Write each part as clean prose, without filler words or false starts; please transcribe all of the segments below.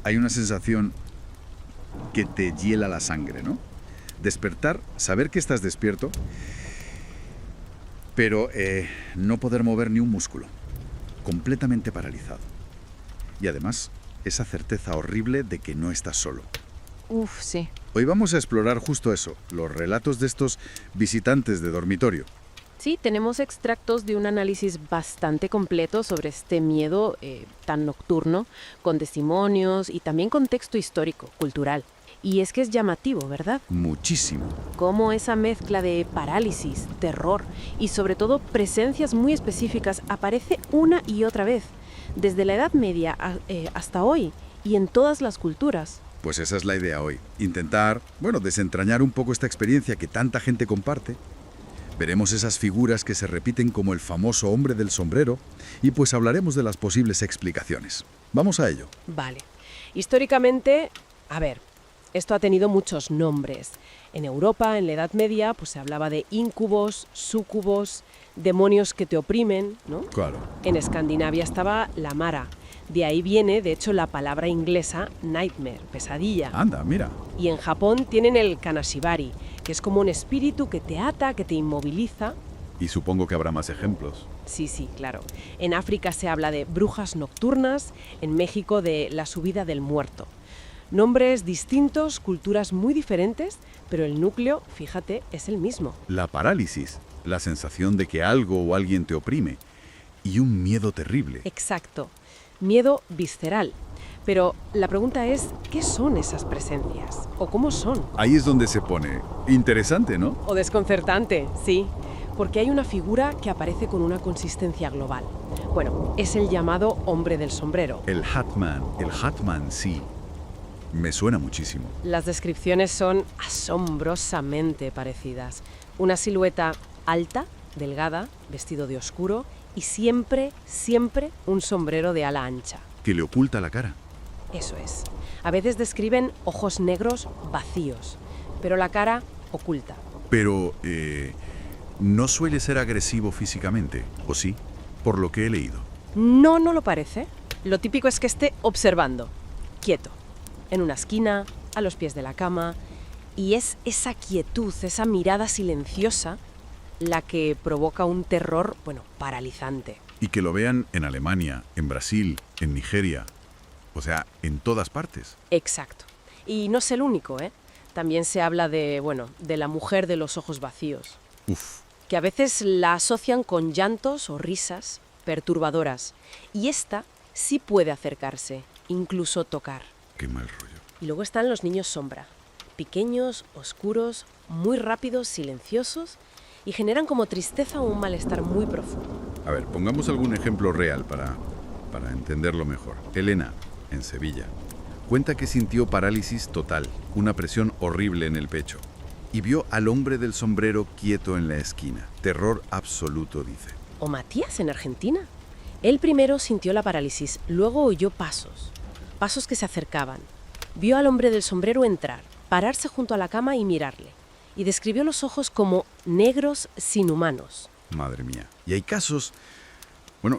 hay una sensación que te hiela la sangre, ¿no? Despertar, saber que estás despierto, pero no poder mover ni un músculo, completamente paralizado. Y además, esa certeza horrible de que no estás solo. Uf, sí. Hoy vamos a explorar justo eso, los relatos de estos visitantes de dormitorio. Sí, tenemos extractos de un análisis bastante completo sobre este miedo tan nocturno, con testimonios y también contexto histórico, cultural. Y es que es llamativo, ¿verdad? Muchísimo. Cómo esa mezcla de parálisis, terror y sobre todo presencias muy específicas aparece una y otra vez, desde la Edad Media hasta hoy y en todas las culturas. Pues esa es la idea hoy. Intentar, desentrañar un poco esta experiencia que tanta gente comparte. Veremos esas figuras que se repiten como el famoso hombre del sombrero y pues hablaremos de las posibles explicaciones. Vamos a ello. Vale. Históricamente, esto ha tenido muchos nombres. En Europa, en la Edad Media, pues se hablaba de íncubos, súcubos, demonios que te oprimen, ¿no? Claro. En Escandinavia estaba la mara. De ahí viene, de hecho, la palabra inglesa nightmare, pesadilla. Anda, mira. Y en Japón tienen el kanashibari, que es como un espíritu que te ata, que te inmoviliza. Y supongo que habrá más ejemplos. Sí, claro. En África se habla de brujas nocturnas, en México de la subida del muerto. Nombres distintos, culturas muy diferentes, pero el núcleo, fíjate, es el mismo. La parálisis, la sensación de que algo o alguien te oprime y un miedo terrible. Exacto. Miedo visceral. Pero la pregunta es, ¿qué son esas presencias? ¿O cómo son? Ahí es donde se pone interesante, ¿no? O desconcertante, sí. Porque hay una figura que aparece con una consistencia global. Bueno, es el llamado hombre del sombrero. El Hatman, sí. Me suena muchísimo. Las descripciones son asombrosamente parecidas. Una silueta alta, delgada, vestido de oscuro y siempre un sombrero de ala ancha. Que le oculta la cara. Eso es. A veces describen ojos negros vacíos, pero la cara oculta. Pero, no suele ser agresivo físicamente, ¿o sí? Por lo que he leído. No lo parece. Lo típico es que esté observando, quieto, en una esquina, a los pies de la cama. Y es esa quietud, esa mirada silenciosa, la que provoca un terror, paralizante. Y que lo vean en Alemania, en Brasil, en Nigeria. O sea, en todas partes. Exacto. Y no es el único, ¿eh? También se habla de la mujer de los ojos vacíos. Uf. Que a veces la asocian con llantos o risas perturbadoras. Y esta sí puede acercarse, incluso tocar. Qué mal rollo. Y luego están los niños sombra. Pequeños, oscuros, muy rápidos, silenciosos y generan como tristeza o un malestar muy profundo. A ver, pongamos algún ejemplo real para entenderlo mejor. Elena, en Sevilla, cuenta que sintió parálisis total, una presión horrible en el pecho, y vio al hombre del sombrero quieto en la esquina. Terror absoluto, dice. O Matías, en Argentina. Él primero sintió la parálisis, luego oyó pasos que se acercaban. Vio al hombre del sombrero entrar, pararse junto a la cama y mirarle. Y describió los ojos como negros sin humanos. Madre mía. Y hay casos...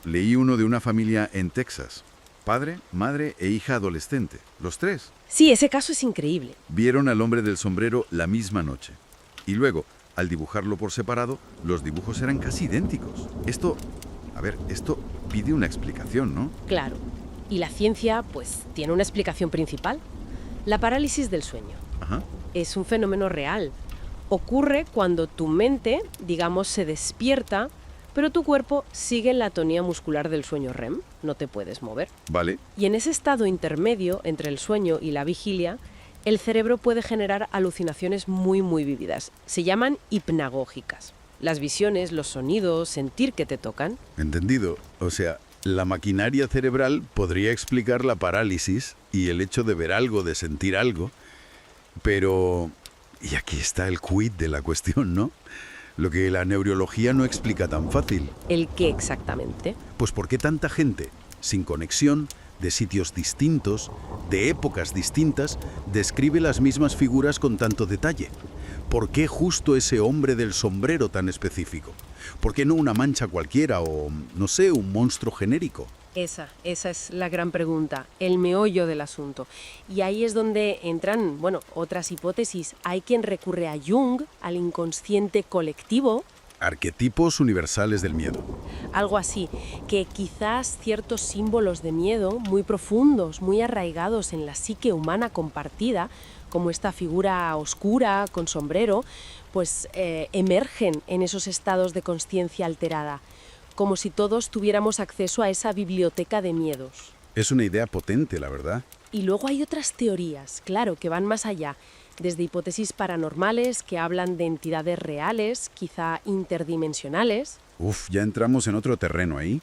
leí uno de una familia en Texas. Padre, madre e hija adolescente. Los tres. Sí, ese caso es increíble. Vieron al hombre del sombrero la misma noche. Y luego, al dibujarlo por separado, los dibujos eran casi idénticos. Esto pide una explicación, ¿no? Claro. Y la ciencia, tiene una explicación principal. La parálisis del sueño. Ajá. Es un fenómeno real. Ocurre cuando tu mente, se despierta, pero tu cuerpo sigue en la atonía muscular del sueño REM, no te puedes mover. Vale. Y en ese estado intermedio entre el sueño y la vigilia, el cerebro puede generar alucinaciones muy vívidas. Se llaman hipnagógicas. Las visiones, los sonidos, sentir que te tocan. Entendido. O sea, la maquinaria cerebral podría explicar la parálisis y el hecho de ver algo, de sentir algo, pero... Y aquí está el quid de la cuestión, ¿no? Lo que la neurología no explica tan fácil. ¿El qué exactamente? Pues ¿por qué tanta gente, sin conexión, de sitios distintos, de épocas distintas, describe las mismas figuras con tanto detalle? ¿Por qué justo ese hombre del sombrero tan específico? ¿Por qué no una mancha cualquiera o, no sé, un monstruo genérico? Esa es la gran pregunta, el meollo del asunto. Y ahí es donde entran, otras hipótesis. Hay quien recurre a Jung, al inconsciente colectivo, Arquetipos universales del miedo. algo así, que quizás ciertos símbolos de miedo muy profundos, muy arraigados en la psique humana compartida, como esta figura oscura con sombrero, pues emergen en esos estados de consciencia alterada, como si todos tuviéramos acceso a esa biblioteca de miedos. Es una idea potente, la verdad. Y luego hay otras teorías, claro, que van más allá, desde hipótesis paranormales que hablan de entidades reales, quizá interdimensionales, Ya entramos en otro terreno ahí.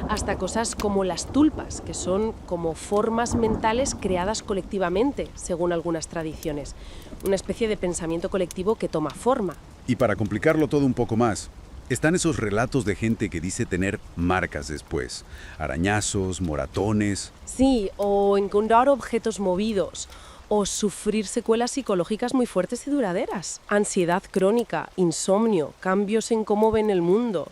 hasta cosas como las tulpas, que son como formas mentales creadas colectivamente, según algunas tradiciones. Una especie de pensamiento colectivo que toma forma. Y para complicarlo todo un poco más, están esos relatos de gente que dice tener marcas después. Arañazos, moratones. Sí, o encontrar objetos movidos, o sufrir secuelas psicológicas muy fuertes y duraderas. Ansiedad crónica, insomnio, cambios en cómo ven el mundo.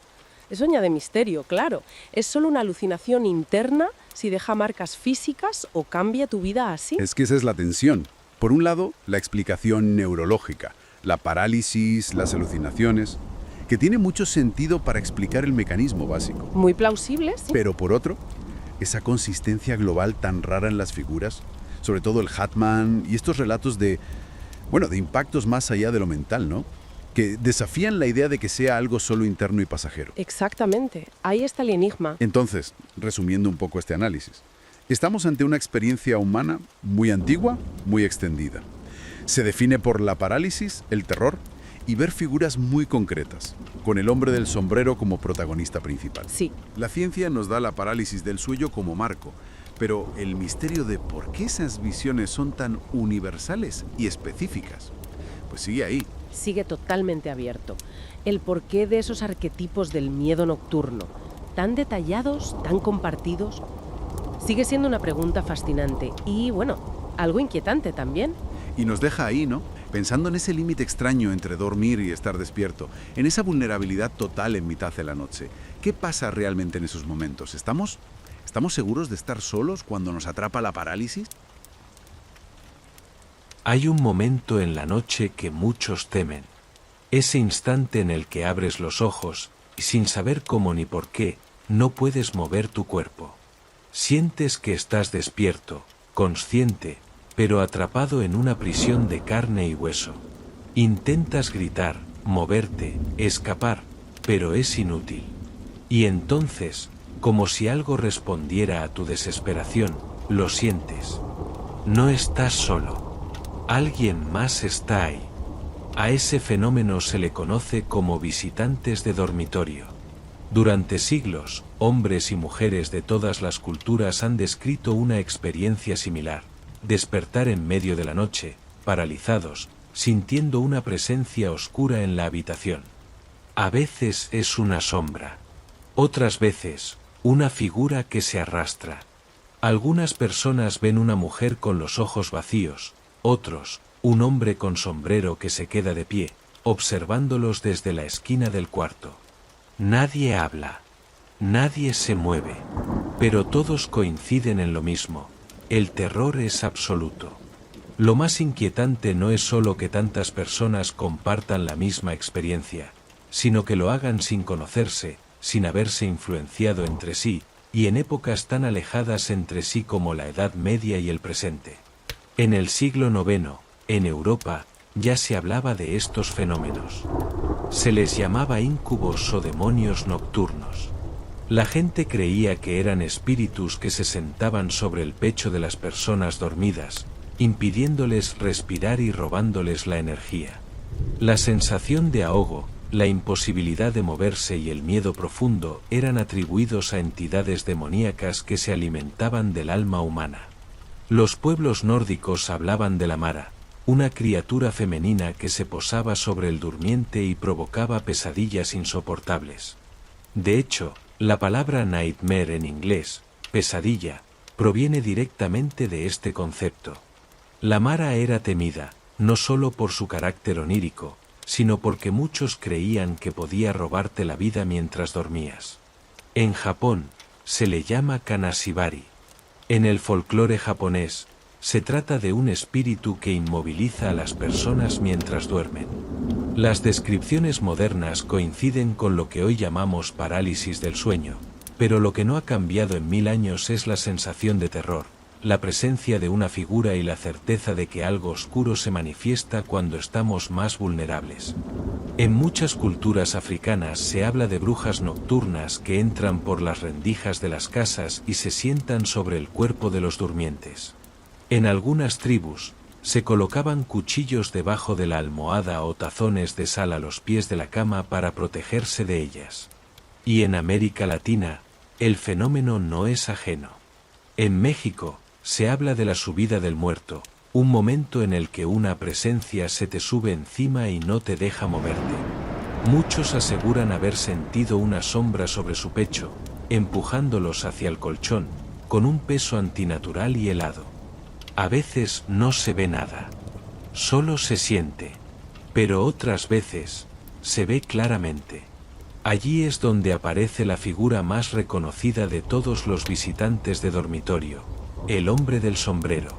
Eso añade misterio, claro. Es solo una alucinación interna si deja marcas físicas o cambia tu vida así. Es que esa es la tensión. Por un lado, la explicación neurológica, la parálisis, las alucinaciones, que tiene mucho sentido para explicar el mecanismo básico. Muy plausible, sí. Pero por otro, esa consistencia global tan rara en las figuras, sobre todo el Hatman y estos relatos de impactos más allá de lo mental, ¿no? Que desafían la idea de que sea algo solo interno y pasajero. Exactamente. Ahí está el enigma. Entonces, resumiendo un poco este análisis, estamos ante una experiencia humana muy antigua, muy extendida. Se define por la parálisis, el terror y ver figuras muy concretas, con el hombre del sombrero como protagonista principal. Sí. La ciencia nos da la parálisis del sueño como marco, pero el misterio de por qué esas visiones son tan universales y específicas, pues sigue ahí. Sigue totalmente abierto. El porqué de esos arquetipos del miedo nocturno, tan detallados, tan compartidos, sigue siendo una pregunta fascinante y, algo inquietante también. Y nos deja ahí, ¿no? Pensando en ese límite extraño entre dormir y estar despierto, en esa vulnerabilidad total en mitad de la noche. ¿Qué pasa realmente en esos momentos? ¿Estamos seguros de estar solos cuando nos atrapa la parálisis? Hay un momento en la noche que muchos temen. Ese instante en el que abres los ojos y sin saber cómo ni por qué, no puedes mover tu cuerpo. Sientes que estás despierto, consciente, pero atrapado en una prisión de carne y hueso. Intentas gritar, moverte, escapar, pero es inútil. Y entonces, como si algo respondiera a tu desesperación, lo sientes. No estás solo. Alguien más está ahí. A ese fenómeno se le conoce como visitantes de dormitorio. Durante siglos, hombres y mujeres de todas las culturas han descrito una experiencia similar. Despertar en medio de la noche, paralizados, sintiendo una presencia oscura en la habitación. A veces es una sombra. Otras veces, una figura que se arrastra. Algunas personas ven una mujer con los ojos vacíos, otros, un hombre con sombrero que se queda de pie, observándolos desde la esquina del cuarto. Nadie habla, nadie se mueve, pero todos coinciden en lo mismo. El terror es absoluto. Lo más inquietante no es solo que tantas personas compartan la misma experiencia, sino que lo hagan sin conocerse, sin haberse influenciado entre sí, y en épocas tan alejadas entre sí como la Edad Media y el presente. En el siglo IX, en Europa, ya se hablaba de estos fenómenos. Se les llamaba íncubos o demonios nocturnos. La gente creía que eran espíritus que se sentaban sobre el pecho de las personas dormidas, impidiéndoles respirar y robándoles la energía. La sensación de ahogo, la imposibilidad de moverse y el miedo profundo eran atribuidos a entidades demoníacas que se alimentaban del alma humana. Los pueblos nórdicos hablaban de la Mara, una criatura femenina que se posaba sobre el durmiente y provocaba pesadillas insoportables. De hecho, la palabra nightmare en inglés, pesadilla, proviene directamente de este concepto. La Mara era temida, no solo por su carácter onírico, sino porque muchos creían que podía robarte la vida mientras dormías. En Japón, se le llama Kanashibari. En el folclore japonés, se trata de un espíritu que inmoviliza a las personas mientras duermen. Las descripciones modernas coinciden con lo que hoy llamamos parálisis del sueño, pero lo que no ha cambiado en 1000 años es la sensación de terror, la presencia de una figura y la certeza de que algo oscuro se manifiesta cuando estamos más vulnerables. En muchas culturas africanas se habla de brujas nocturnas que entran por las rendijas de las casas y se sientan sobre el cuerpo de los durmientes. En algunas tribus, se colocaban cuchillos debajo de la almohada o tazones de sal a los pies de la cama para protegerse de ellas. Y en América Latina, el fenómeno no es ajeno. En México, se habla de la subida del muerto, un momento en el que una presencia se te sube encima y no te deja moverte. Muchos aseguran haber sentido una sombra sobre su pecho, empujándolos hacia el colchón, con un peso antinatural y helado. A veces no se ve nada, solo se siente, pero otras veces se ve claramente. Allí es donde aparece la figura más reconocida de todos los visitantes de dormitorio, el hombre del sombrero.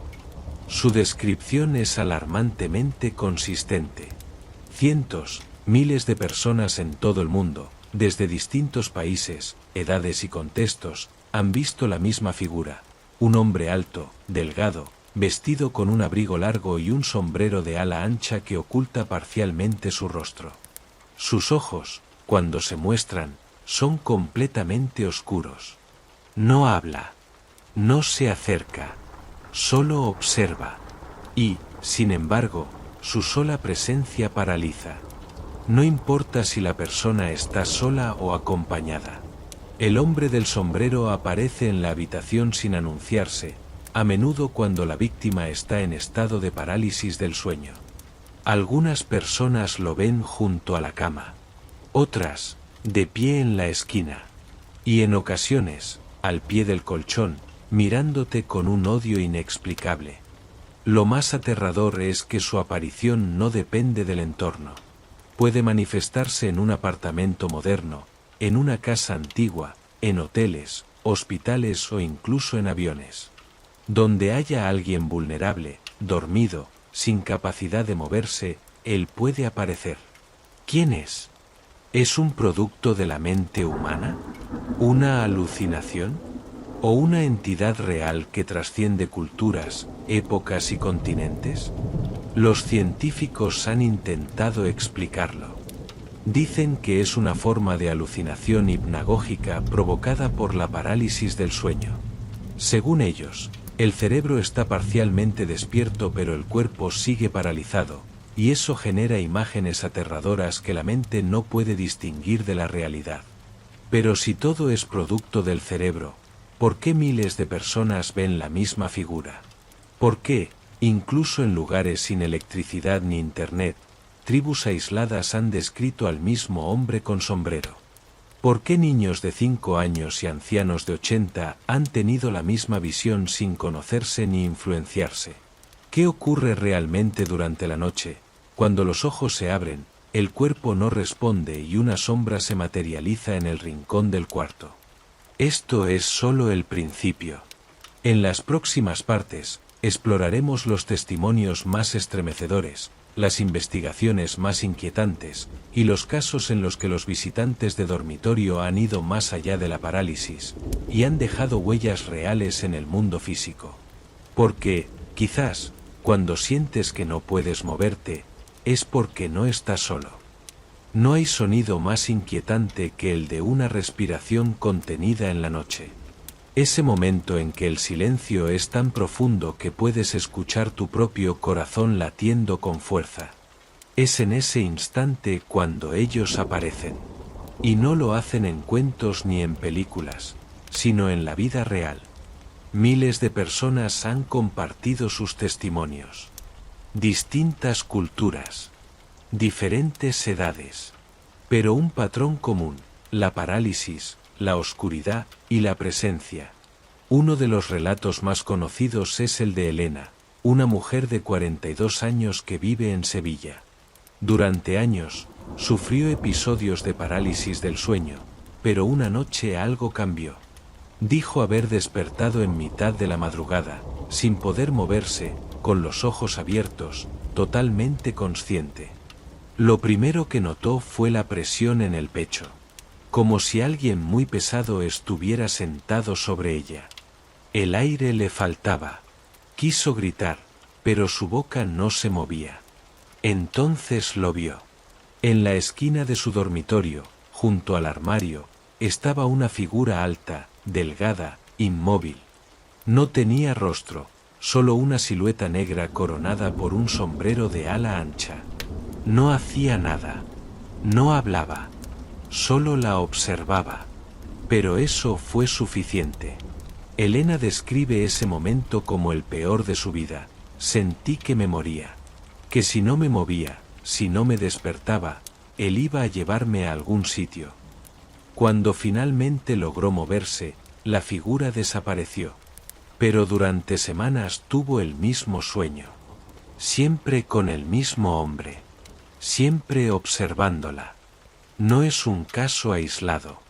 Su descripción es alarmantemente consistente. Cientos, miles de personas en todo el mundo, desde distintos países, edades y contextos, han visto la misma figura, un hombre alto, delgado, vestido con un abrigo largo y un sombrero de ala ancha que oculta parcialmente su rostro. Sus ojos, cuando se muestran, son completamente oscuros. No habla, no se acerca, solo observa. Y, sin embargo, su sola presencia paraliza. No importa si la persona está sola o acompañada. El hombre del sombrero aparece en la habitación sin anunciarse, a menudo cuando la víctima está en estado de parálisis del sueño. Algunas personas lo ven junto a la cama, otras, de pie en la esquina, y en ocasiones, al pie del colchón, mirándote con un odio inexplicable. Lo más aterrador es que su aparición no depende del entorno. Puede manifestarse en un apartamento moderno, en una casa antigua, en hoteles, hospitales o incluso en aviones. Donde haya alguien vulnerable, dormido, sin capacidad de moverse, él puede aparecer. ¿Quién es? ¿Es un producto de la mente humana? ¿Una alucinación? ¿O una entidad real que trasciende culturas, épocas y continentes? Los científicos han intentado explicarlo. Dicen que es una forma de alucinación hipnagógica provocada por la parálisis del sueño. Según ellos, el cerebro está parcialmente despierto pero el cuerpo sigue paralizado, y eso genera imágenes aterradoras que la mente no puede distinguir de la realidad. Pero si todo es producto del cerebro, ¿por qué miles de personas ven la misma figura? ¿Por qué, incluso en lugares sin electricidad ni internet, tribus aisladas han descrito al mismo hombre con sombrero? ¿Por qué niños de 5 años y ancianos de 80 han tenido la misma visión sin conocerse ni influenciarse? ¿Qué ocurre realmente durante la noche? Cuando los ojos se abren, el cuerpo no responde y una sombra se materializa en el rincón del cuarto. Esto es solo el principio. En las próximas partes, exploraremos los testimonios más estremecedores, las investigaciones más inquietantes, y los casos en los que los visitantes de dormitorio han ido más allá de la parálisis, y han dejado huellas reales en el mundo físico. Porque, quizás, cuando sientes que no puedes moverte, es porque no estás solo. No hay sonido más inquietante que el de una respiración contenida en la noche. Ese momento en que el silencio es tan profundo que puedes escuchar tu propio corazón latiendo con fuerza. Es en ese instante cuando ellos aparecen. Y no lo hacen en cuentos ni en películas, sino en la vida real. Miles de personas han compartido sus testimonios. Distintas culturas. Diferentes edades. Pero un patrón común, la parálisis, la oscuridad y la presencia. Uno de los relatos más conocidos es el de Elena, una mujer de 42 años que vive en Sevilla. Durante años, sufrió episodios de parálisis del sueño, pero una noche algo cambió. Dijo haber despertado en mitad de la madrugada, sin poder moverse, con los ojos abiertos, totalmente consciente. Lo primero que notó fue la presión en el pecho, como si alguien muy pesado estuviera sentado sobre ella. El aire le faltaba. Quiso gritar, pero su boca no se movía. Entonces lo vio. En la esquina de su dormitorio, junto al armario, estaba una figura alta, delgada, inmóvil. No tenía rostro, solo una silueta negra coronada por un sombrero de ala ancha. No hacía nada. No hablaba. Solo la observaba. Pero eso fue suficiente. Elena describe ese momento como el peor de su vida. Sentí que me moría. Que si no me movía, si no me despertaba, él iba a llevarme a algún sitio. Cuando finalmente logró moverse, la figura desapareció. Pero durante semanas tuvo el mismo sueño. Siempre con el mismo hombre. Siempre observándola. No es un caso aislado.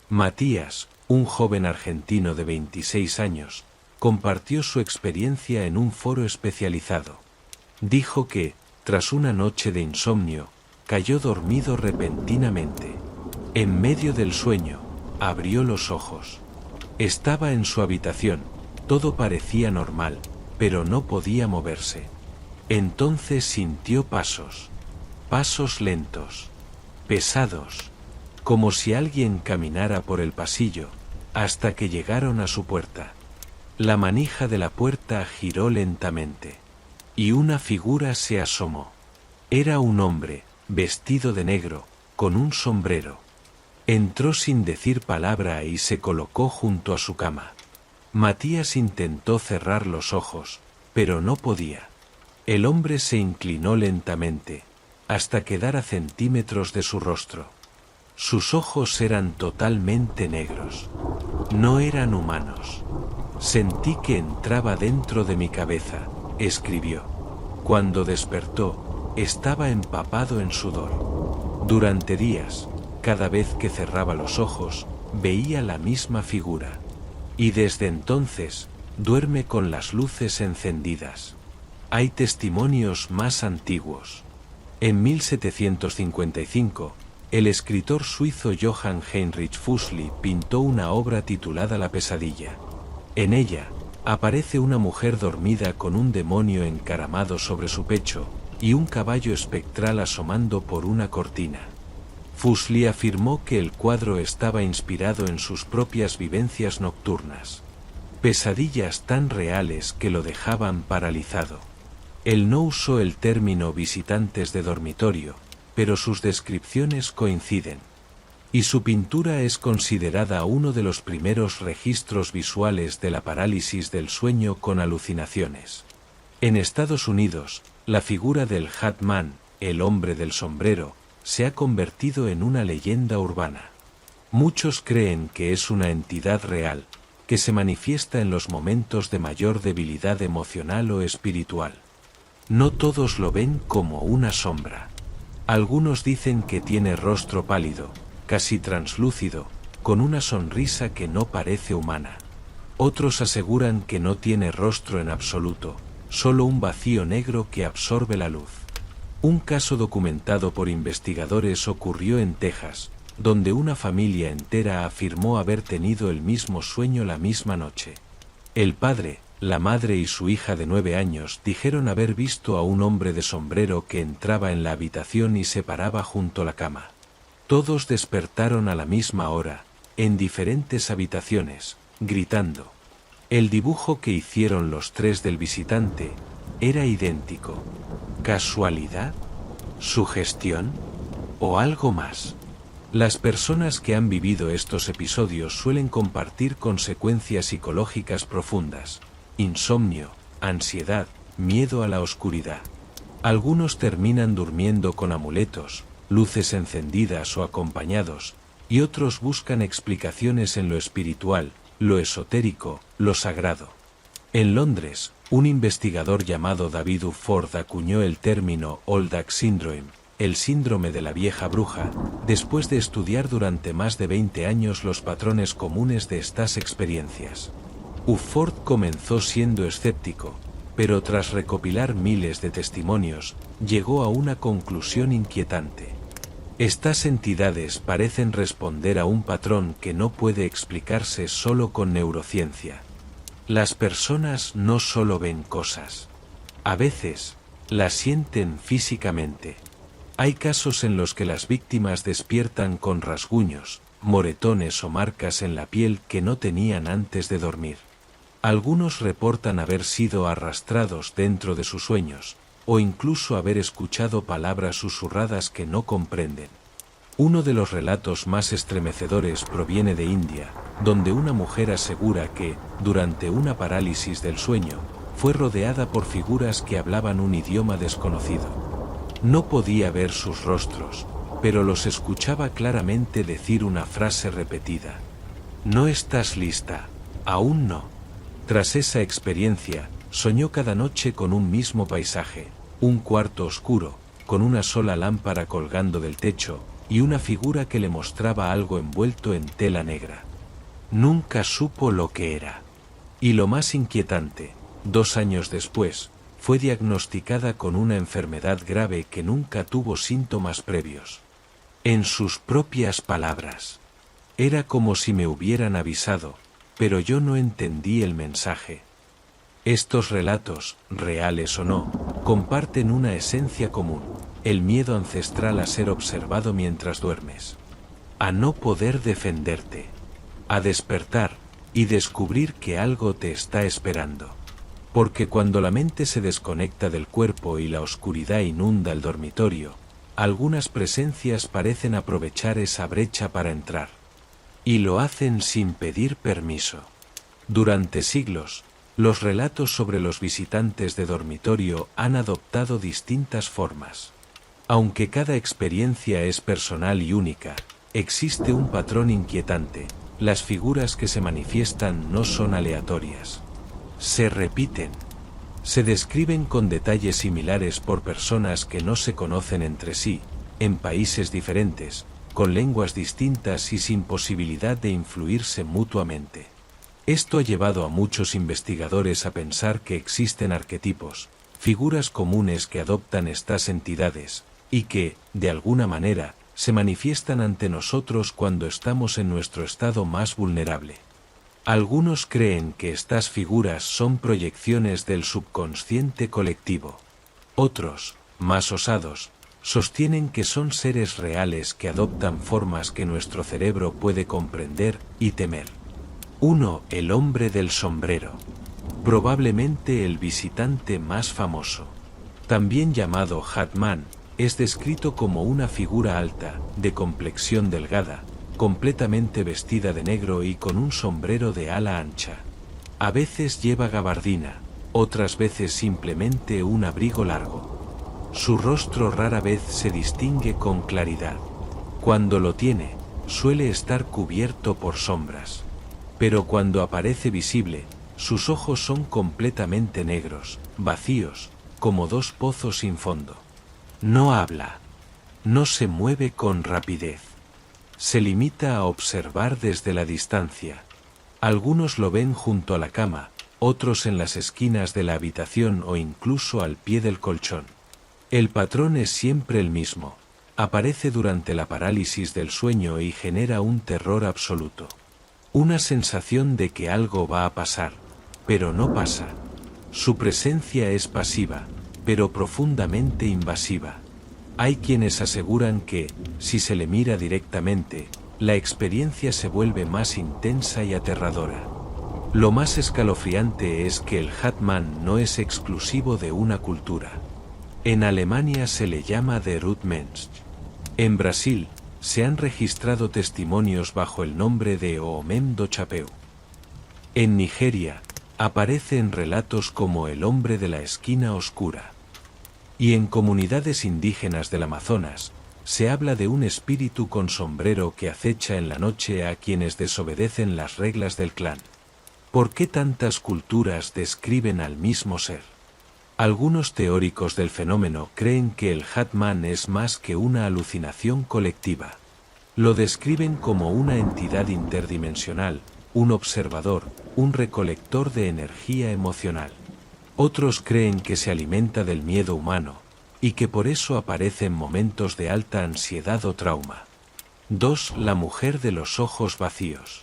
Matías, un joven argentino de 26 años, compartió su experiencia en un foro especializado. Dijo que, tras una noche de insomnio, cayó dormido repentinamente. En medio del sueño, abrió los ojos. Estaba en su habitación, todo parecía normal, pero no podía moverse. Entonces sintió pasos. Pasos lentos. Pesados. Como si alguien caminara por el pasillo, hasta que llegaron a su puerta. La manija de la puerta giró lentamente. Y una figura se asomó. Era un hombre, vestido de negro, con un sombrero. Entró sin decir palabra y se colocó junto a su cama. Matías intentó cerrar los ojos, pero no podía. El hombre se inclinó lentamente, hasta quedar a centímetros de su rostro. Sus ojos eran totalmente negros. No eran humanos. Sentí que entraba dentro de mi cabeza, escribió. Cuando despertó, estaba empapado en sudor. Durante días, cada vez que cerraba los ojos, veía la misma figura. Y desde entonces, duerme con las luces encendidas. Hay testimonios más antiguos. En 1755, el escritor suizo Johann Heinrich Füssli pintó una obra titulada La pesadilla. En ella, aparece una mujer dormida con un demonio encaramado sobre su pecho, y un caballo espectral asomando por una cortina. Füssli afirmó que el cuadro estaba inspirado en sus propias vivencias nocturnas. Pesadillas tan reales que lo dejaban paralizado. Él no usó el término visitantes de dormitorio, pero sus descripciones coinciden. Y su pintura es considerada uno de los primeros registros visuales de la parálisis del sueño con alucinaciones. En Estados Unidos, la figura del Hat Man, el hombre del sombrero, se ha convertido en una leyenda urbana. Muchos creen que es una entidad real, que se manifiesta en los momentos de mayor debilidad emocional o espiritual. No todos lo ven como una sombra. Algunos dicen que tiene rostro pálido, casi translúcido, con una sonrisa que no parece humana. Otros aseguran que no tiene rostro en absoluto, solo un vacío negro que absorbe la luz. Un caso documentado por investigadores ocurrió en Texas, donde una familia entera afirmó haber tenido el mismo sueño la misma noche. El padre, la madre y su hija de 9 años dijeron haber visto a un hombre de sombrero que entraba en la habitación y se paraba junto a la cama. Todos despertaron a la misma hora, en diferentes habitaciones, gritando. El dibujo que hicieron los tres del visitante era idéntico. ¿Casualidad? ¿Sugestión? ¿O algo más? Las personas que han vivido estos episodios suelen compartir consecuencias psicológicas profundas: insomnio, ansiedad, miedo a la oscuridad. Algunos terminan durmiendo con amuletos, luces encendidas o acompañados, y otros buscan explicaciones en lo espiritual, lo esotérico, lo sagrado. En Londres, un investigador llamado David Ford acuñó el término Old Age Syndrome, el síndrome de la vieja bruja, después de estudiar durante más de 20 años los patrones comunes de estas experiencias. Ufford comenzó siendo escéptico, pero tras recopilar miles de testimonios, llegó a una conclusión inquietante. Estas entidades parecen responder a un patrón que no puede explicarse solo con neurociencia. Las personas no solo ven cosas. A veces, las sienten físicamente. Hay casos en los que las víctimas despiertan con rasguños, moretones o marcas en la piel que no tenían antes de dormir. Algunos reportan haber sido arrastrados dentro de sus sueños, o incluso haber escuchado palabras susurradas que no comprenden. Uno de los relatos más estremecedores proviene de India, donde una mujer asegura que, durante una parálisis del sueño, fue rodeada por figuras que hablaban un idioma desconocido. No podía ver sus rostros, pero los escuchaba claramente decir una frase repetida. «No estás lista, aún no». Tras esa experiencia, soñó cada noche con un mismo paisaje, un cuarto oscuro, con una sola lámpara colgando del techo, y una figura que le mostraba algo envuelto en tela negra. Nunca supo lo que era. Y lo más inquietante, 2 años después, fue diagnosticada con una enfermedad grave que nunca tuvo síntomas previos. En sus propias palabras, era como si me hubieran avisado, pero yo no entendí el mensaje. Estos relatos, reales o no, comparten una esencia común, el miedo ancestral a ser observado mientras duermes, a no poder defenderte, a despertar y descubrir que algo te está esperando. Porque cuando la mente se desconecta del cuerpo y la oscuridad inunda el dormitorio, algunas presencias parecen aprovechar esa brecha para entrar. Y lo hacen sin pedir permiso. Durante siglos, los relatos sobre los visitantes de dormitorio han adoptado distintas formas. Aunque cada experiencia es personal y única, existe un patrón inquietante. Las figuras que se manifiestan no son aleatorias. Se repiten. Se describen con detalles similares por personas que no se conocen entre sí, en países diferentes, con lenguas distintas y sin posibilidad de influirse mutuamente. Esto ha llevado a muchos investigadores a pensar que existen arquetipos, figuras comunes que adoptan estas entidades, y que, de alguna manera, se manifiestan ante nosotros cuando estamos en nuestro estado más vulnerable. Algunos creen que estas figuras son proyecciones del subconsciente colectivo. Otros, más osados, sostienen que son seres reales que adoptan formas que nuestro cerebro puede comprender y temer. 1. El hombre del sombrero. Probablemente el visitante más famoso. También llamado Hatman, es descrito como una figura alta, de complexión delgada, completamente vestida de negro y con un sombrero de ala ancha. A veces lleva gabardina, otras veces simplemente un abrigo largo. Su rostro rara vez se distingue con claridad. Cuando lo tiene, suele estar cubierto por sombras. Pero cuando aparece visible, sus ojos son completamente negros, vacíos, como 2 pozos sin fondo. No habla. No se mueve con rapidez. Se limita a observar desde la distancia. Algunos lo ven junto a la cama, otros en las esquinas de la habitación o incluso al pie del colchón. El patrón es siempre el mismo. Aparece durante la parálisis del sueño y genera un terror absoluto. Una sensación de que algo va a pasar, pero no pasa. Su presencia es pasiva, pero profundamente invasiva. Hay quienes aseguran que, si se le mira directamente, la experiencia se vuelve más intensa y aterradora. Lo más escalofriante es que el Hatman no es exclusivo de una cultura. En Alemania se le llama Der Urmensch. En Brasil, se han registrado testimonios bajo el nombre de Oomem do Chapéu. En Nigeria, aparece en relatos como el hombre de la esquina oscura. Y en comunidades indígenas del Amazonas, se habla de un espíritu con sombrero que acecha en la noche a quienes desobedecen las reglas del clan. ¿Por qué tantas culturas describen al mismo ser? Algunos teóricos del fenómeno creen que el Hatman es más que una alucinación colectiva. Lo describen como una entidad interdimensional, un observador, un recolector de energía emocional. Otros creen que se alimenta del miedo humano, y que por eso aparece en momentos de alta ansiedad o trauma. 2. La mujer de los ojos vacíos.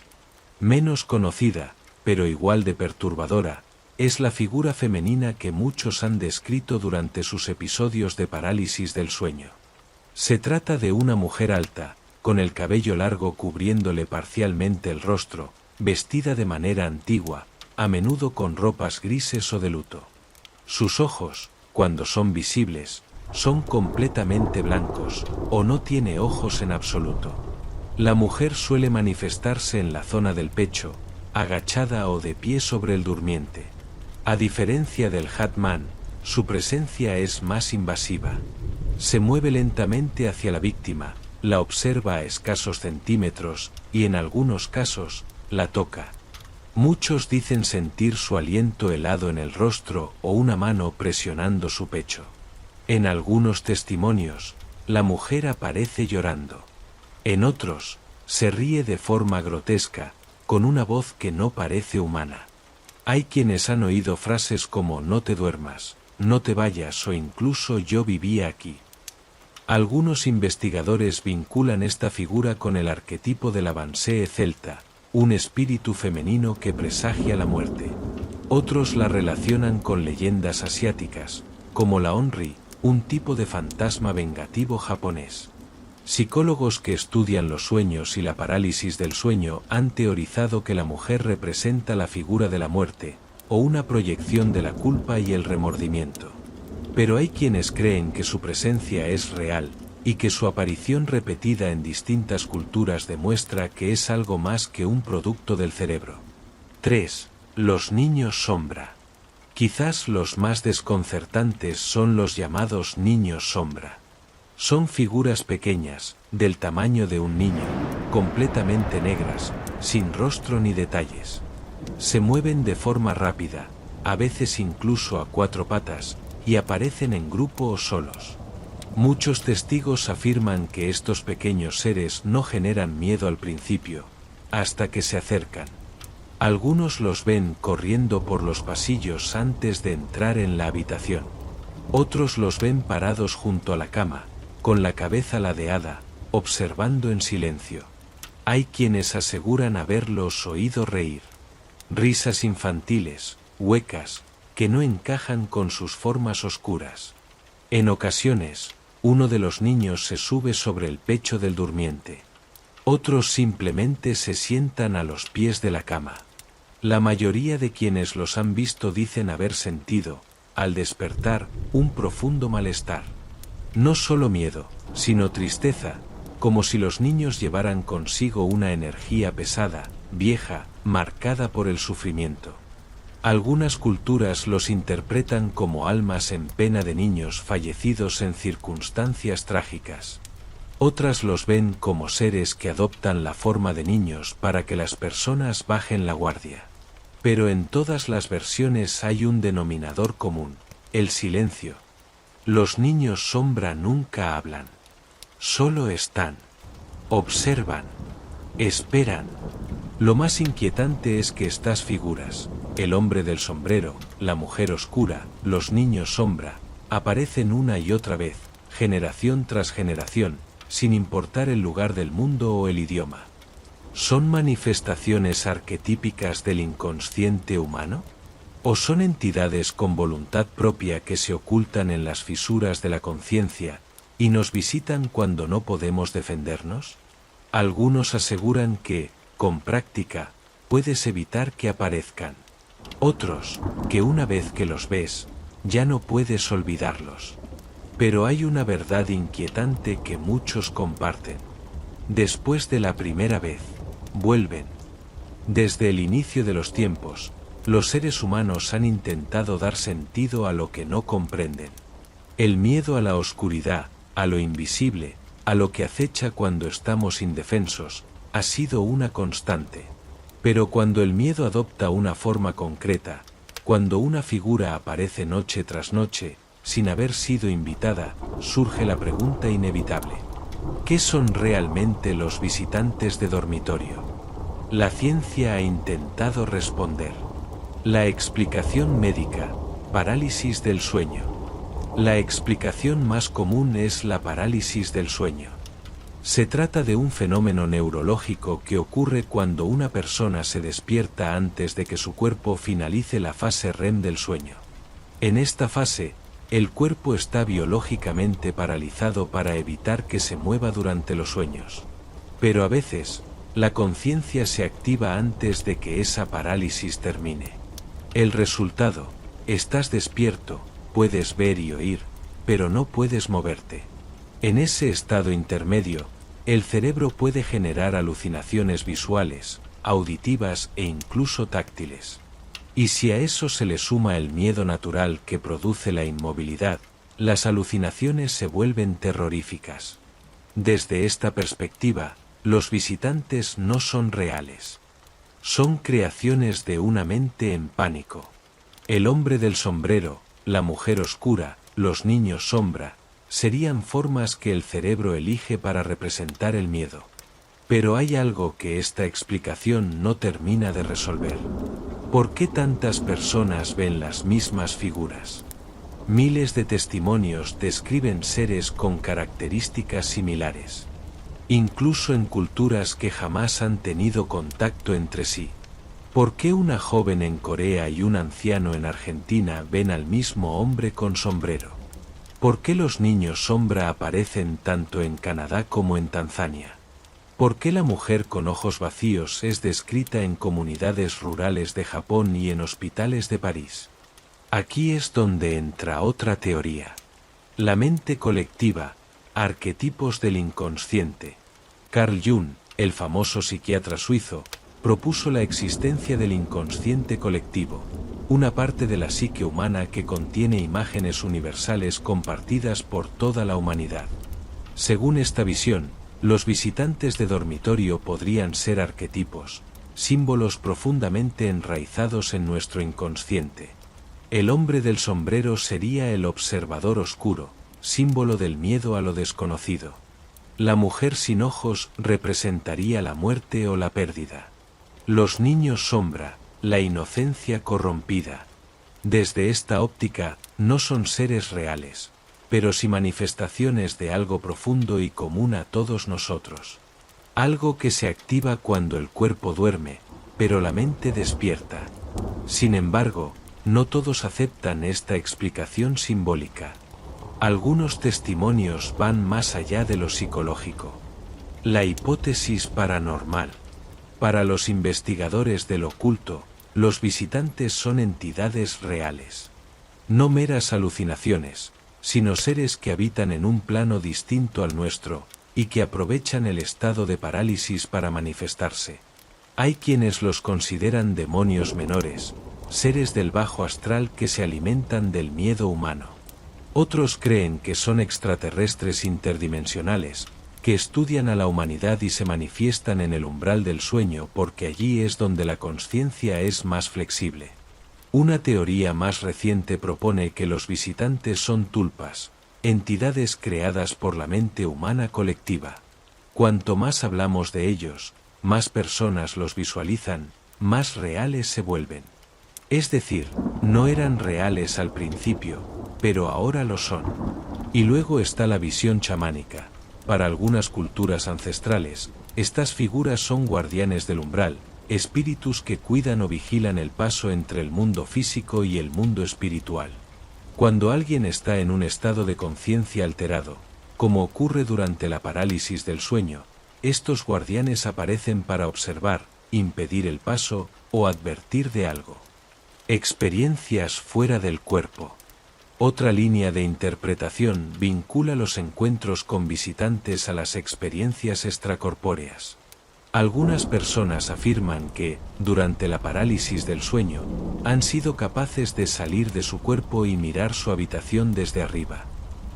Menos conocida, pero igual de perturbadora, es la figura femenina que muchos han descrito durante sus episodios de parálisis del sueño. Se trata de una mujer alta, con el cabello largo cubriéndole parcialmente el rostro, vestida de manera antigua, a menudo con ropas grises o de luto. Sus ojos, cuando son visibles, son completamente blancos, o no tiene ojos en absoluto. La mujer suele manifestarse en la zona del pecho, agachada o de pie sobre el durmiente. A diferencia del Hatman, su presencia es más invasiva. Se mueve lentamente hacia la víctima, la observa a escasos centímetros y en algunos casos, la toca. Muchos dicen sentir su aliento helado en el rostro o una mano presionando su pecho. En algunos testimonios, la mujer aparece llorando. En otros, se ríe de forma grotesca, con una voz que no parece humana. Hay quienes han oído frases como no te duermas, no te vayas o incluso yo vivía aquí. Algunos investigadores vinculan esta figura con el arquetipo de la Bansee celta, un espíritu femenino que presagia la muerte. Otros la relacionan con leyendas asiáticas, como la Onri, un tipo de fantasma vengativo japonés. Psicólogos que estudian los sueños y la parálisis del sueño han teorizado que la mujer representa la figura de la muerte, o una proyección de la culpa y el remordimiento. Pero hay quienes creen que su presencia es real, y que su aparición repetida en distintas culturas demuestra que es algo más que un producto del cerebro. 3. Los niños sombra. Quizás los más desconcertantes son los llamados niños sombra. Son figuras pequeñas, del tamaño de un niño, completamente negras, sin rostro ni detalles. Se mueven de forma rápida, a veces incluso a 4 patas, y aparecen en grupo o solos. Muchos testigos afirman que estos pequeños seres no generan miedo al principio, hasta que se acercan. Algunos los ven corriendo por los pasillos antes de entrar en la habitación. Otros los ven parados junto a la cama, con la cabeza ladeada, observando en silencio. Hay quienes aseguran haberlos oído reír. Risas infantiles, huecas, que no encajan con sus formas oscuras. En ocasiones, uno de los niños se sube sobre el pecho del durmiente. Otros simplemente se sientan a los pies de la cama. La mayoría de quienes los han visto dicen haber sentido, al despertar, un profundo malestar. No solo miedo, sino tristeza, como si los niños llevaran consigo una energía pesada, vieja, marcada por el sufrimiento. Algunas culturas los interpretan como almas en pena de niños fallecidos en circunstancias trágicas. Otras los ven como seres que adoptan la forma de niños para que las personas bajen la guardia. Pero en todas las versiones hay un denominador común: el silencio. Los niños sombra nunca hablan. Solo están. Observan. Esperan. Lo más inquietante es que estas figuras, el hombre del sombrero, la mujer oscura, los niños sombra, aparecen una y otra vez, generación tras generación, sin importar el lugar del mundo o el idioma. ¿Son manifestaciones arquetípicas del inconsciente humano? ¿O son entidades con voluntad propia que se ocultan en las fisuras de la conciencia y nos visitan cuando no podemos defendernos? Algunos aseguran que, con práctica, puedes evitar que aparezcan. Otros, que una vez que los ves, ya no puedes olvidarlos. Pero hay una verdad inquietante que muchos comparten. Después de la primera vez, vuelven. Desde el inicio de los tiempos, los seres humanos han intentado dar sentido a lo que no comprenden. El miedo a la oscuridad, a lo invisible, a lo que acecha cuando estamos indefensos, ha sido una constante. Pero cuando el miedo adopta una forma concreta, Cuando una figura aparece noche tras noche, sin haber sido invitada, surge la pregunta inevitable: ¿qué son realmente los visitantes de dormitorio? La ciencia ha intentado responder. La explicación médica: parálisis del sueño. La explicación más común es la parálisis del sueño. Se trata de un fenómeno neurológico que ocurre cuando una persona se despierta antes de que su cuerpo finalice la fase REM del sueño. En esta fase, el cuerpo está biológicamente paralizado para evitar que se mueva durante los sueños. Pero a veces, la conciencia se activa antes de que esa parálisis termine. El resultado: estás despierto, puedes ver y oír, pero no puedes moverte. En ese estado intermedio, el cerebro puede generar alucinaciones visuales, auditivas e incluso táctiles. Y si a eso se le suma el miedo natural que produce la inmovilidad, las alucinaciones se vuelven terroríficas. Desde esta perspectiva, los visitantes no son reales. Son creaciones de una mente en pánico. El hombre del sombrero, la mujer oscura, los niños sombra, serían formas que el cerebro elige para representar el miedo. Pero hay algo que esta explicación no termina de resolver. ¿Por qué tantas personas ven las mismas figuras? Miles de testimonios describen seres con características similares. Incluso en culturas que jamás han tenido contacto entre sí. ¿Por qué una joven en Corea y un anciano en Argentina ven al mismo hombre con sombrero? ¿Por qué los niños sombra aparecen tanto en Canadá como en Tanzania? ¿Por qué la mujer con ojos vacíos es descrita en comunidades rurales de Japón y en hospitales de París? Aquí es donde entra otra teoría. La mente colectiva, arquetipos del inconsciente. Carl Jung, el famoso psiquiatra suizo, propuso la existencia del inconsciente colectivo, una parte de la psique humana que contiene imágenes universales compartidas por toda la humanidad. Según esta visión, los visitantes de dormitorio podrían ser arquetipos, símbolos profundamente enraizados en nuestro inconsciente. El hombre del sombrero sería el observador oscuro, símbolo del miedo a lo desconocido. La mujer sin ojos representaría la muerte o la pérdida. Los niños sombra, la inocencia corrompida. Desde esta óptica, no son seres reales, pero sí manifestaciones de algo profundo y común a todos nosotros. Algo que se activa cuando el cuerpo duerme, pero la mente despierta. Sin embargo, no todos aceptan esta explicación simbólica. Algunos testimonios van más allá de lo psicológico. La hipótesis paranormal. Para los investigadores del oculto, los visitantes son entidades reales. No meras alucinaciones, sino seres que habitan en un plano distinto al nuestro, y que aprovechan el estado de parálisis para manifestarse. Hay quienes los consideran demonios menores, seres del bajo astral que se alimentan del miedo humano. Otros creen que son extraterrestres interdimensionales, que estudian a la humanidad y se manifiestan en el umbral del sueño porque allí es donde la consciencia es más flexible. Una teoría más reciente propone que los visitantes son tulpas, entidades creadas por la mente humana colectiva. Cuanto más hablamos de ellos, más personas los visualizan, más reales se vuelven. Es decir, no eran reales al principio, pero ahora lo son. Y luego está la visión chamánica. Para algunas culturas ancestrales, estas figuras son guardianes del umbral, espíritus que cuidan o vigilan el paso entre el mundo físico y el mundo espiritual. Cuando alguien está en un estado de conciencia alterado, como ocurre durante la parálisis del sueño, estos guardianes aparecen para observar, impedir el paso o advertir de algo. Experiencias fuera del cuerpo. Otra línea de interpretación vincula los encuentros con visitantes a las experiencias extracorpóreas. Algunas personas afirman que, durante la parálisis del sueño, han sido capaces de salir de su cuerpo y mirar su habitación desde arriba.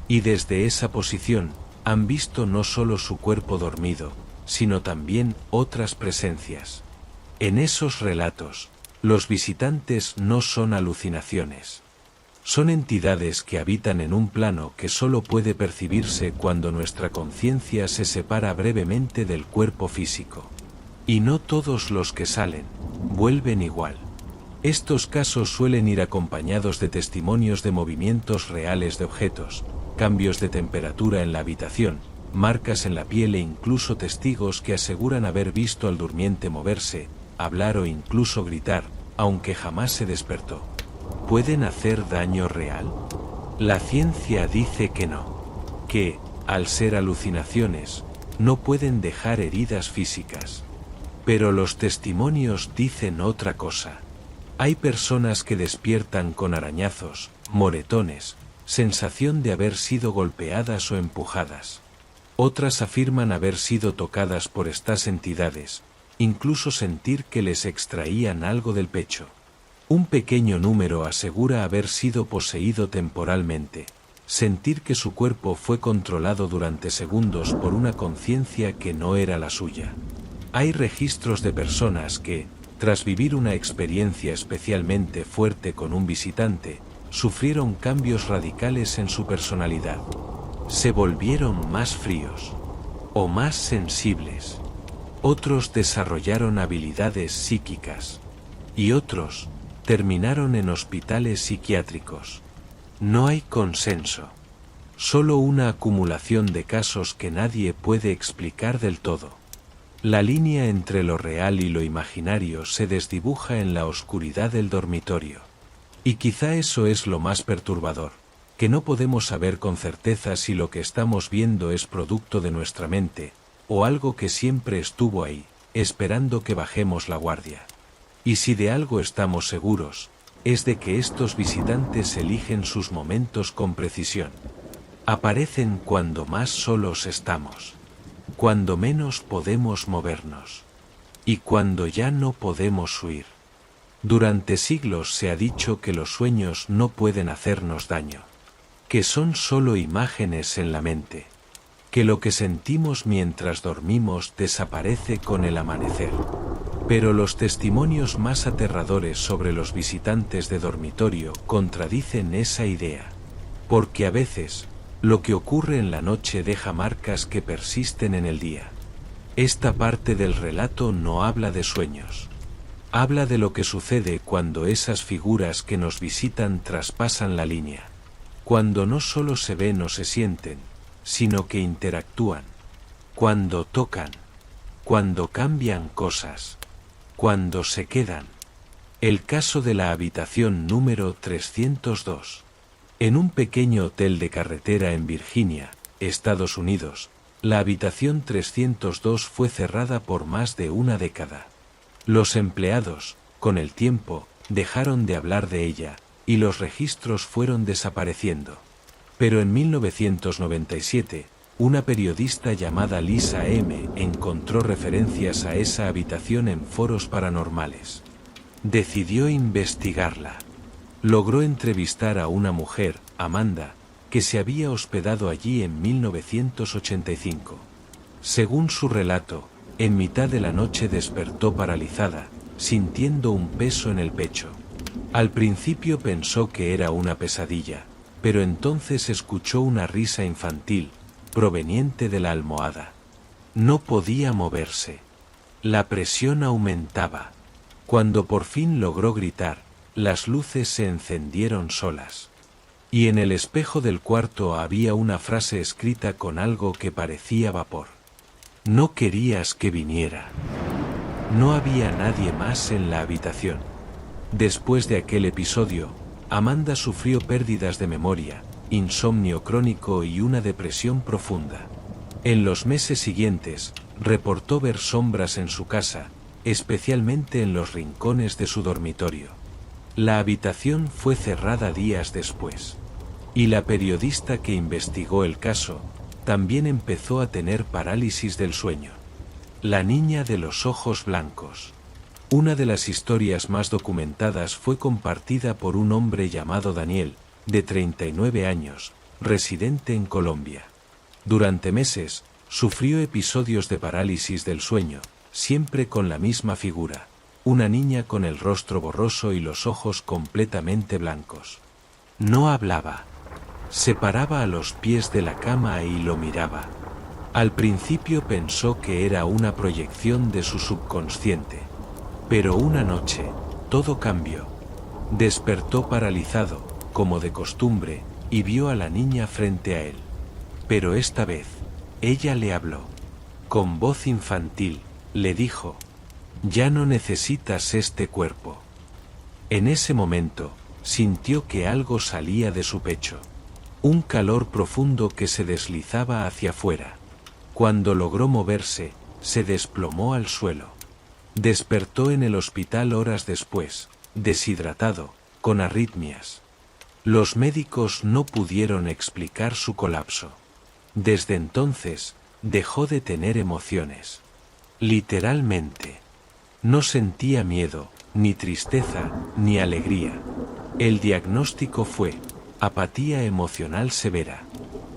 Y desde esa posición, han visto no solo su cuerpo dormido, sino también otras presencias. En esos relatos, Los visitantes no son alucinaciones. Son entidades que habitan en un plano que solo puede percibirse cuando nuestra conciencia se separa brevemente del cuerpo físico. Y no todos los que salen vuelven igual. Estos casos suelen ir acompañados de testimonios de movimientos reales de objetos, cambios de temperatura en la habitación, marcas en la piel e incluso testigos que aseguran haber visto al durmiente moverse, hablar o incluso gritar, aunque jamás se despertó. ¿Pueden hacer daño real? La ciencia dice que no, que, al ser alucinaciones, no pueden dejar heridas físicas. Pero los testimonios dicen otra cosa. Hay personas que despiertan con arañazos, moretones, sensación de haber sido golpeadas o empujadas. Otras afirman haber sido tocadas por estas entidades, incluso sentir que les extraían algo del pecho. Un pequeño número asegura haber sido poseído temporalmente, sentir que su cuerpo fue controlado durante segundos por una conciencia que no era la suya. Hay registros de personas que, tras vivir una experiencia especialmente fuerte con un visitante, sufrieron cambios radicales en su personalidad. Se volvieron más fríos o más sensibles. Otros desarrollaron habilidades psíquicas y otros terminaron en hospitales psiquiátricos. No hay consenso, solo una acumulación de casos que nadie puede explicar del todo. La línea entre lo real y lo imaginario se desdibuja en la oscuridad del dormitorio. Y quizá eso es lo más perturbador, que no podemos saber con certeza si lo que estamos viendo es producto de nuestra mente, o algo que siempre estuvo ahí, esperando que bajemos la guardia. Y si de algo estamos seguros, es de que estos visitantes eligen sus momentos con precisión. Aparecen cuando más solos estamos, cuando menos podemos movernos, y cuando ya no podemos huir. Durante siglos se ha dicho que los sueños no pueden hacernos daño, que son solo imágenes en la mente, que lo que sentimos mientras dormimos desaparece con el amanecer. Pero los testimonios más aterradores sobre los visitantes de dormitorio contradicen esa idea, porque a veces, lo que ocurre en la noche deja marcas que persisten en el día. Esta parte del relato no habla de sueños. Habla de lo que sucede cuando esas figuras que nos visitan traspasan la línea. Cuando no solo se ven o se sienten, sino que interactúan. Cuando tocan. Cuando cambian cosas. Cuando se quedan. El caso de la habitación número 302. En un pequeño hotel de carretera en Virginia, Estados Unidos, la habitación 302 fue cerrada por más de una década. Los empleados, con el tiempo, dejaron de hablar de ella, y los registros fueron desapareciendo. Pero en 1997, una periodista llamada Lisa M. encontró referencias a esa habitación en foros paranormales. Decidió investigarla. Logró entrevistar a una mujer, Amanda, que se había hospedado allí en 1985. Según su relato, en mitad de la noche despertó paralizada, sintiendo un peso en el pecho. Al principio pensó que era una pesadilla, pero entonces escuchó una risa infantil, proveniente de la almohada. No podía moverse. La presión aumentaba. Cuando por fin logró gritar, las luces se encendieron solas. Y en el espejo del cuarto había una frase escrita con algo que parecía vapor. No querías que viniera. No había nadie más en la habitación. Después de aquel episodio, Amanda sufrió pérdidas de memoria, insomnio crónico y una depresión profunda. En los meses siguientes, reportó ver sombras en su casa, especialmente en los rincones de su dormitorio. La habitación fue cerrada días después. Y la periodista que investigó el caso, también empezó a tener parálisis del sueño. La niña de los ojos blancos. Una de las historias más documentadas fue compartida por un hombre llamado Daniel, de 39 años, residente en Colombia. Durante meses, sufrió episodios de parálisis del sueño, siempre con la misma figura, una niña con el rostro borroso y los ojos completamente blancos. No hablaba. Se paraba a los pies de la cama y lo miraba. Al principio pensó que era una proyección de su subconsciente. Pero una noche, todo cambió. Despertó paralizado, como de costumbre, y vio a la niña frente a él. Pero esta vez, ella le habló. Con voz infantil, le dijo: «Ya no necesitas este cuerpo». En ese momento, sintió que algo salía de su pecho. Un calor profundo que se deslizaba hacia afuera. Cuando logró moverse, se desplomó al suelo. Despertó en el hospital horas después, deshidratado, con arritmias. Los médicos no pudieron explicar su colapso. Desde entonces, dejó de tener emociones. Literalmente. No sentía miedo, ni tristeza, ni alegría. El diagnóstico fue apatía emocional severa.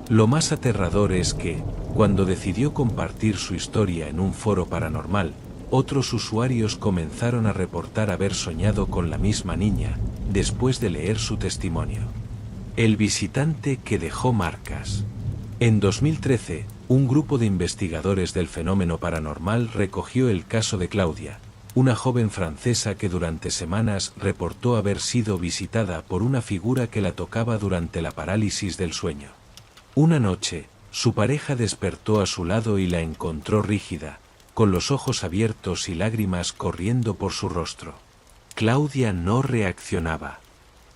Lo más aterrador es que, cuando decidió compartir su historia en un foro paranormal, otros usuarios comenzaron a reportar haber soñado con la misma niña, después de leer su testimonio. El visitante que dejó marcas. En 2013, un grupo de investigadores del fenómeno paranormal recogió el caso de Claudia, una joven francesa que durante semanas reportó haber sido visitada por una figura que la tocaba durante la parálisis del sueño. Una noche, su pareja despertó a su lado y la encontró rígida, con los ojos abiertos y lágrimas corriendo por su rostro. Claudia no reaccionaba.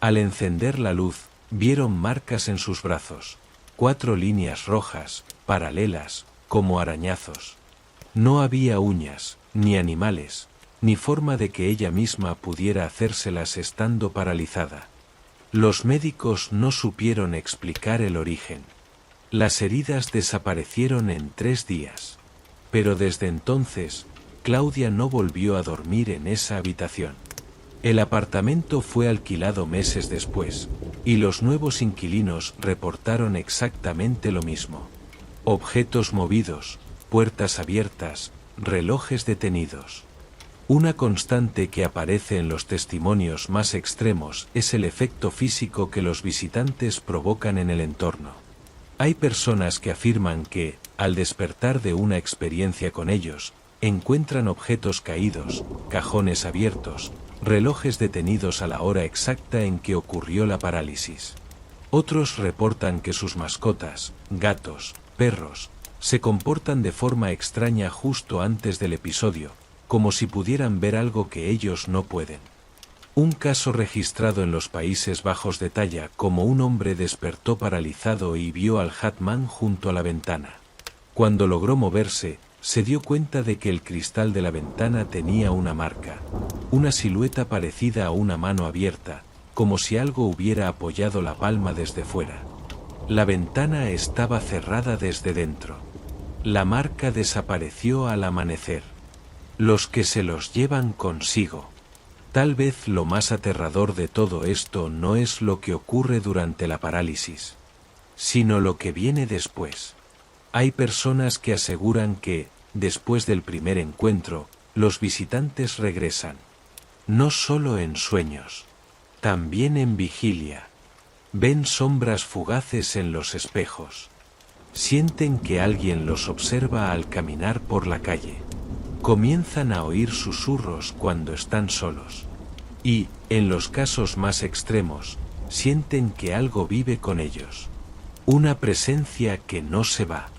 Al encender la luz, vieron marcas en sus brazos, 4 líneas rojas, paralelas, como arañazos. No había uñas, ni animales, ni forma de que ella misma pudiera hacérselas estando paralizada. Los médicos no supieron explicar el origen. Las heridas desaparecieron en 3 días. Pero desde entonces, Claudia no volvió a dormir en esa habitación. El apartamento fue alquilado meses después, y los nuevos inquilinos reportaron exactamente lo mismo. Objetos movidos, puertas abiertas, relojes detenidos. Una constante que aparece en los testimonios más extremos es el efecto físico que los visitantes provocan en el entorno. Hay personas que afirman que, al despertar de una experiencia con ellos, encuentran objetos caídos, cajones abiertos, relojes detenidos a la hora exacta en que ocurrió la parálisis. Otros reportan que sus mascotas, gatos, perros, se comportan de forma extraña justo antes del episodio, como si pudieran ver algo que ellos no pueden. Un caso registrado en los Países Bajos detalla cómo un hombre despertó paralizado y vio al Hatman junto a la ventana. Cuando logró moverse, se dio cuenta de que el cristal de la ventana tenía una marca, una silueta parecida a una mano abierta, como si algo hubiera apoyado la palma desde fuera. La ventana estaba cerrada desde dentro. La marca desapareció al amanecer. Los que se los llevan consigo. Tal vez lo más aterrador de todo esto no es lo que ocurre durante la parálisis, sino lo que viene después. Hay personas que aseguran que, después del primer encuentro, los visitantes regresan. No solo en sueños, también en vigilia. Ven sombras fugaces en los espejos. Sienten que alguien los observa al caminar por la calle. Comienzan a oír susurros cuando están solos. Y, en los casos más extremos, sienten que algo vive con ellos. Una presencia que no se va.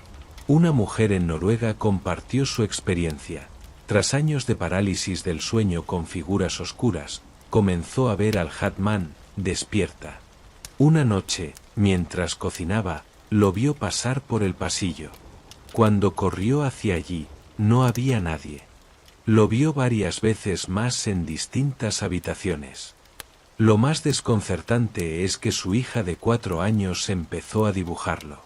Una mujer en Noruega compartió su experiencia. Tras años de parálisis del sueño con figuras oscuras, comenzó a ver al Hatman despierta. Una noche, mientras cocinaba, lo vio pasar por el pasillo. Cuando corrió hacia allí, no había nadie. Lo vio varias veces más en distintas habitaciones. Lo más desconcertante es que su hija de 4 años empezó a dibujarlo.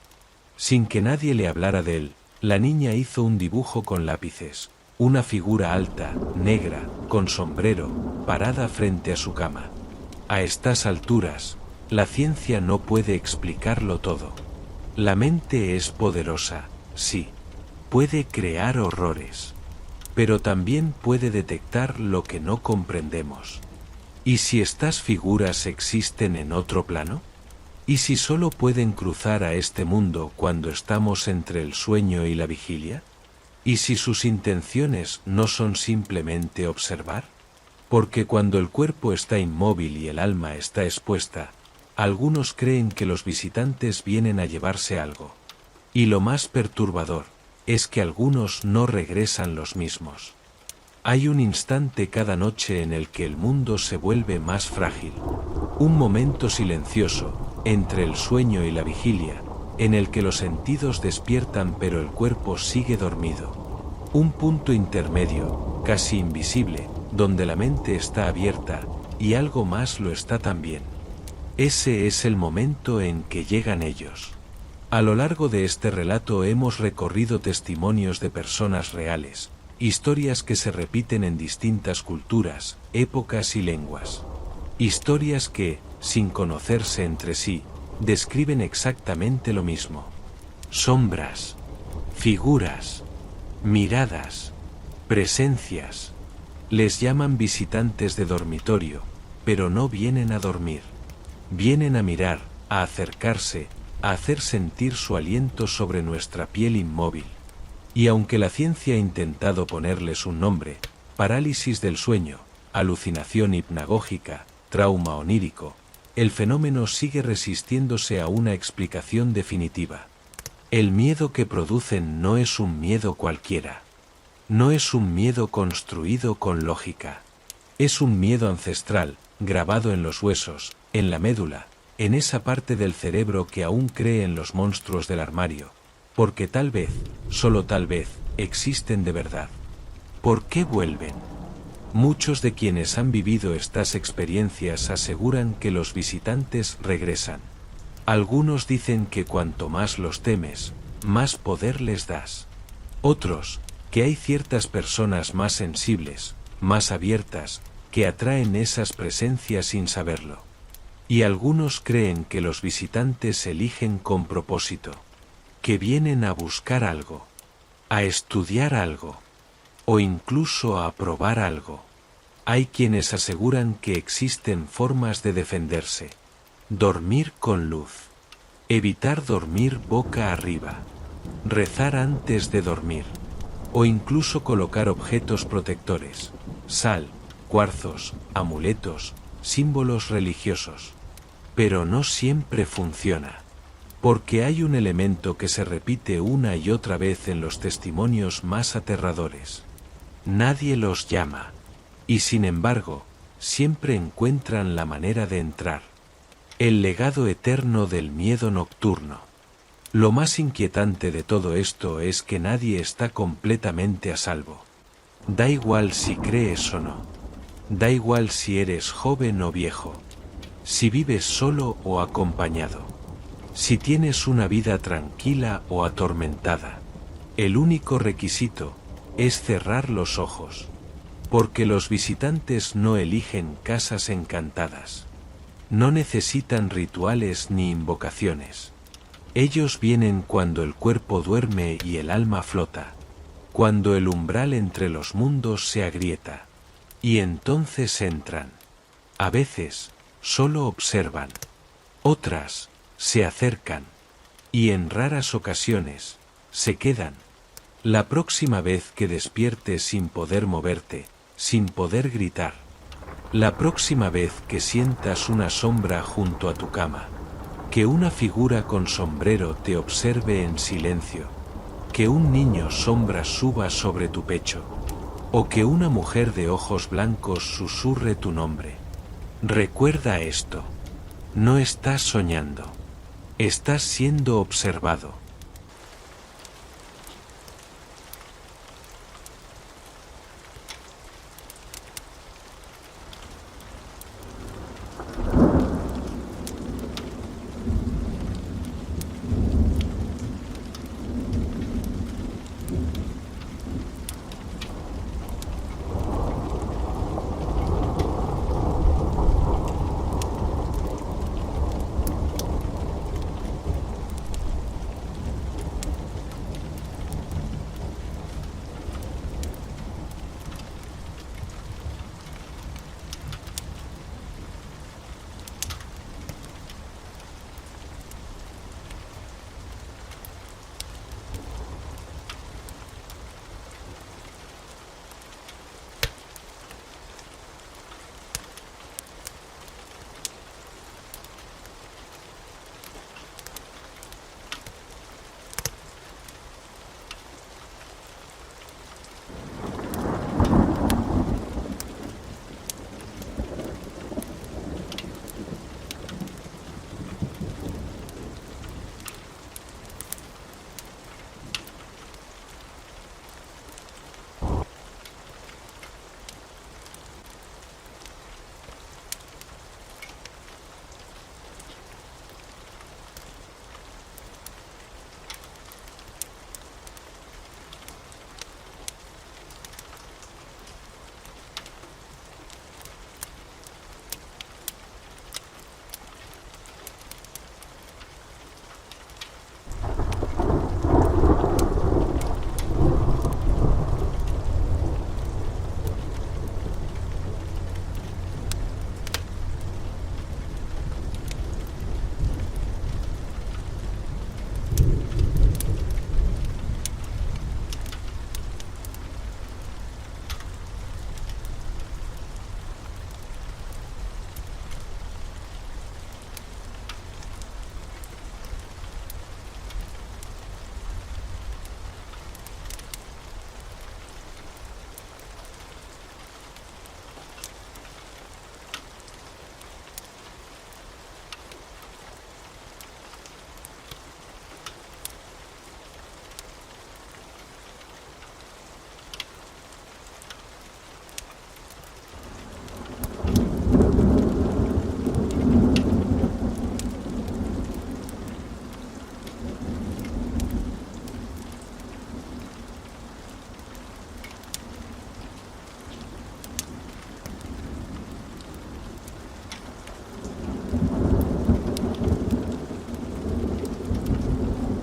Sin que nadie le hablara de él, la niña hizo un dibujo con lápices, una figura alta, negra, con sombrero, parada frente a su cama. A estas alturas, la ciencia no puede explicarlo todo. La mente es poderosa, sí. Puede crear horrores. pero también puede detectar lo que no comprendemos. ¿Y si estas figuras existen en otro plano? ¿Y si solo pueden cruzar a este mundo cuando estamos entre el sueño y la vigilia? ¿Y si sus intenciones no son simplemente observar? Porque cuando el cuerpo está inmóvil y el alma está expuesta, algunos creen que los visitantes vienen a llevarse algo. Y lo más perturbador es que algunos no regresan los mismos. Hay un instante cada noche en el que el mundo se vuelve más frágil. Un momento silencioso, entre el sueño y la vigilia, en el que los sentidos despiertan pero el cuerpo sigue dormido. Un punto intermedio, casi invisible, donde la mente está abierta y algo más lo está también. Ese es el momento en que llegan ellos. A lo largo de este relato hemos recorrido testimonios de personas reales, historias que se repiten en distintas culturas, épocas y lenguas. Historias que, sin conocerse entre sí, describen exactamente lo mismo. Sombras, figuras, miradas, presencias. Les llaman visitantes de dormitorio, pero no vienen a dormir. Vienen a mirar, a acercarse, a hacer sentir su aliento sobre nuestra piel inmóvil. Y aunque la ciencia ha intentado ponerles un nombre, parálisis del sueño, alucinación hipnagógica, trauma onírico, el fenómeno sigue resistiéndose a una explicación definitiva. El miedo que producen no es un miedo cualquiera. No es un miedo construido con lógica. Es un miedo ancestral, grabado en los huesos, en la médula, en esa parte del cerebro que aún cree en los monstruos del armario, porque tal vez, solo tal vez, existen de verdad. ¿Por qué vuelven? Muchos de quienes han vivido estas experiencias aseguran que los visitantes regresan. Algunos dicen que cuanto más los temes, más poder les das. Otros, que hay ciertas personas más sensibles, más abiertas, que atraen esas presencias sin saberlo. Y algunos creen que los visitantes eligen con propósito, que vienen a buscar algo, a estudiar algo, o incluso a probar algo. Hay quienes aseguran que existen formas de defenderse. Dormir con luz. Evitar dormir boca arriba. Rezar antes de dormir. O incluso colocar objetos protectores. Sal, cuarzos, amuletos, símbolos religiosos. Pero no siempre funciona. Porque hay un elemento que se repite una y otra vez en los testimonios más aterradores. Nadie los llama. Y sin embargo, siempre encuentran la manera de entrar. El legado eterno del miedo nocturno. Lo más inquietante de todo esto es que nadie está completamente a salvo. Da igual si crees o no. Da igual si eres joven o viejo. Si vives solo o acompañado. Si tienes una vida tranquila o atormentada. El único requisito es cerrar los ojos. Porque los visitantes no eligen casas encantadas. No necesitan rituales ni invocaciones. Ellos vienen cuando el cuerpo duerme y el alma flota. Cuando el umbral entre los mundos se agrieta. Y entonces entran. A veces, solo observan. Otras, se acercan. Y en raras ocasiones, se quedan. La próxima vez que despiertes sin poder moverte, sin poder gritar. La próxima vez que sientas una sombra junto a tu cama. Que una figura con sombrero te observe en silencio. Que un niño sombra suba sobre tu pecho. O que una mujer de ojos blancos susurre tu nombre. Recuerda esto. No estás soñando. Estás siendo observado.